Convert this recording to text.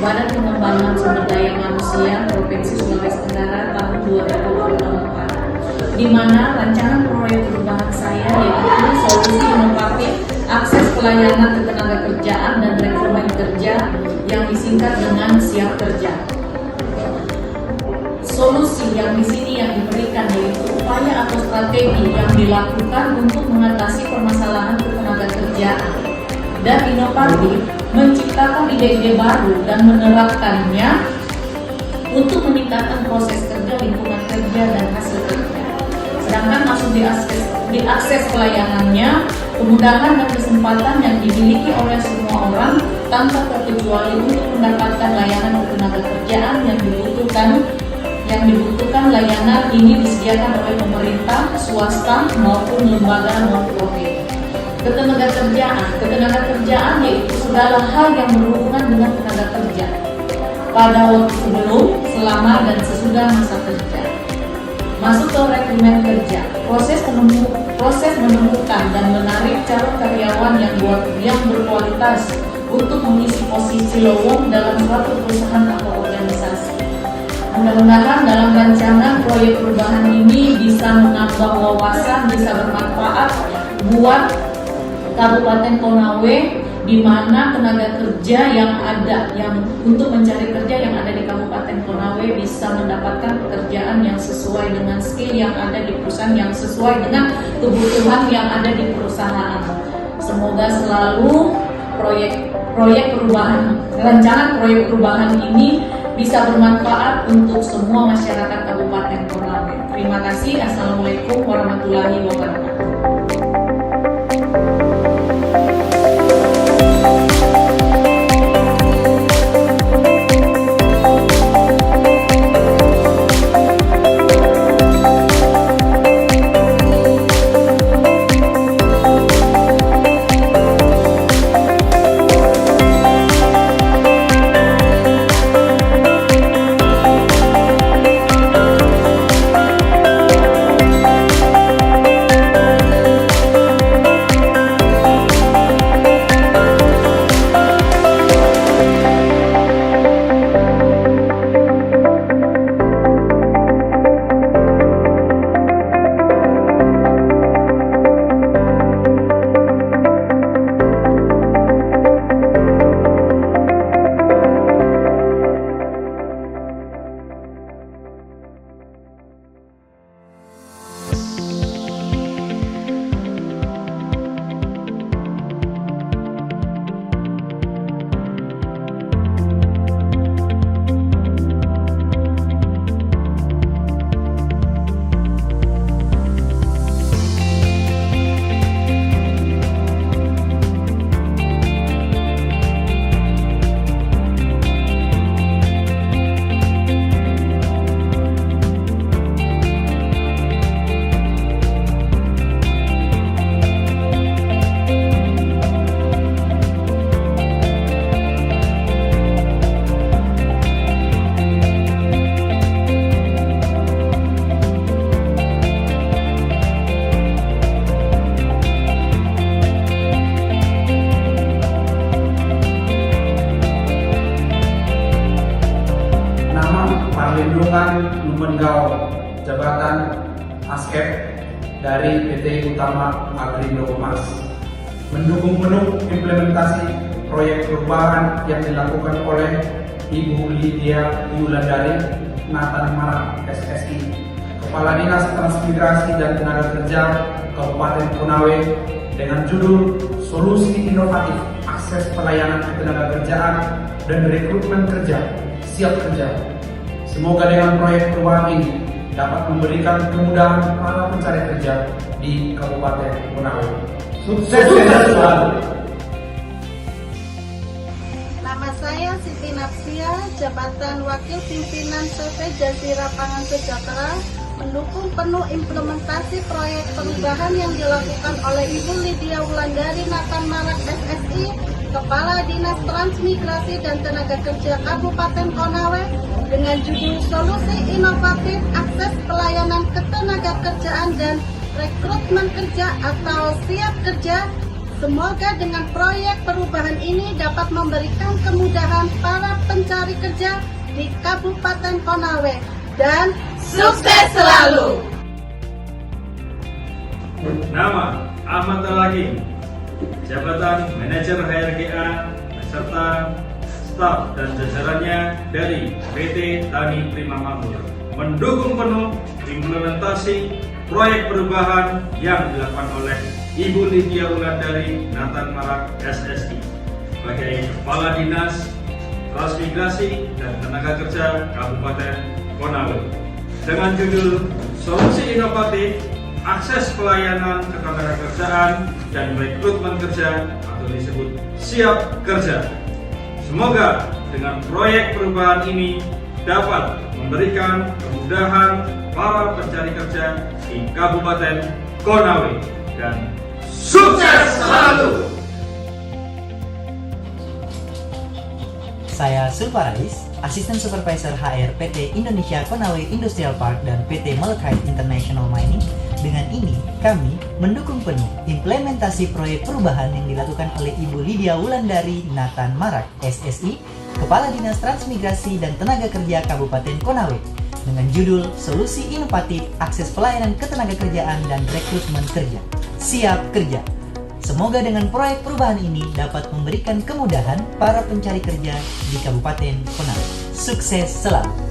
Badan Pengembangan Sumber Daya Manusia Provinsi Sulawesi Tenggara tahun 2024, di mana rancangan proyek perubahan saya yaitu solusi inovatif akses pelayanan ketenaga kerjaan dan rekrutmen kerja yang disingkat dengan Siap Kerja. Solusi yang di sini yang diberikan yaitu upaya atau strategi yang dilakukan untuk mengatasi permasalahan ketenaga kerjaan dan inovatif, menciptakan ide-ide baru dan menerapkannya untuk meningkatkan proses kerja, lingkungan kerja, dan hasil kerja. Sedangkan masuk diakses pelayanannya, kemudahan dan kesempatan yang dimiliki oleh semua orang tanpa terkecuali untuk mendapatkan layanan ketenaga kerjaan yang dibutuhkan layanan ini disediakan oleh pemerintah, swasta maupun lembaga non-profit. Ketenaga kerjaan yaitu segala hal yang berhubungan dengan tenaga kerja pada waktu sebelum, selama, dan sesudah masa kerja. Masuk ke rekrutmen kerja, proses menemukan dan menarik calon karyawan yang berkualitas untuk mengisi posisi lowong dalam suatu perusahaan atau organisasi. Mudah-mudahan dalam rancangan proyek perubahan ini bisa menambah wawasan, bisa bermanfaat buat Kabupaten Konawe, di mana tenaga kerja yang untuk mencari kerja yang ada di Kabupaten Konawe bisa mendapatkan pekerjaan yang sesuai dengan skill yang ada di perusahaan, yang sesuai dengan kebutuhan yang ada di perusahaan. Semoga selalu rancangan proyek perubahan ini bisa bermanfaat untuk semua masyarakat Kabupaten Konawe. Terima kasih. Assalamualaikum warahmatullahi wabarakatuh. Numengau Jabatan ASKEP dari PT Utama Agrindo Mas, mendukung penuh implementasi proyek perubahan yang dilakukan oleh Ibu Lydia Yulandari Nathan Marak SSI, Kepala Dinas Transmigrasi dan Tenaga Kerja Kabupaten Konawe, dengan judul Solusi Inovatif Akses Pelayanan Ketenaga Kerjaan dan Rekrutmen Kerja Siap Kerja. Semoga dengan proyek perubahan ini dapat memberikan kemudahan para pencari kerja di Kabupaten Konawe. Sukses selalu. Nama saya Siti Nafsia, jabatan Wakil Pimpinan CV Jazira Pangan Sejahtera, mendukung penuh implementasi proyek perubahan yang dilakukan oleh Ibu Lydia Wulandari Nathan Marak SSI, Kepala Dinas Transmigrasi dan Tenaga Kerja Kabupaten Konawe, dengan judul Solusi Inovatif Akses Pelayanan Ketenaga Kerjaan dan Rekrutmen Kerja atau Siap Kerja. Semoga dengan proyek perubahan ini dapat memberikan kemudahan para pencari kerja di Kabupaten Konawe dan sukses selalu. Nama Ahmad Al-Hakim, jabatan Manajer HRGA beserta staf dan jajarannya dari PT Tani Prima Makmur mendukung penuh implementasi proyek perubahan yang dilakukan oleh Ibu Lydia Wulandari Nathan Marak SSI sebagai Kepala Dinas Transmigrasi dan Tenaga Kerja Kabupaten Konawe dengan judul Solusi Inovatif Akses Pelayanan Ketenagakerjaan dan Rekrutmen Kerja atau disebut Siap Kerja. Semoga dengan proyek perubahan ini dapat memberikan kemudahan para pencari kerja di Kabupaten Konawe dan sukses selalu. Saya Sulfarais, Asisten Supervisor HR PT Indonesia Konawe Industrial Park dan PT Malachite International Mining. Dengan ini, kami mendukung penuh implementasi proyek perubahan yang dilakukan oleh Ibu Lydia Wulandari Nathan Marak, SSI, Kepala Dinas Transmigrasi dan Tenaga Kerja Kabupaten Konawe, dengan judul Solusi Inovatif Akses Pelayanan Ketenagakerjaan dan Rekrutmen Kerja. Siap Kerja. Semoga dengan proyek perubahan ini dapat memberikan kemudahan para pencari kerja di Kabupaten Konawe. Sukses selalu.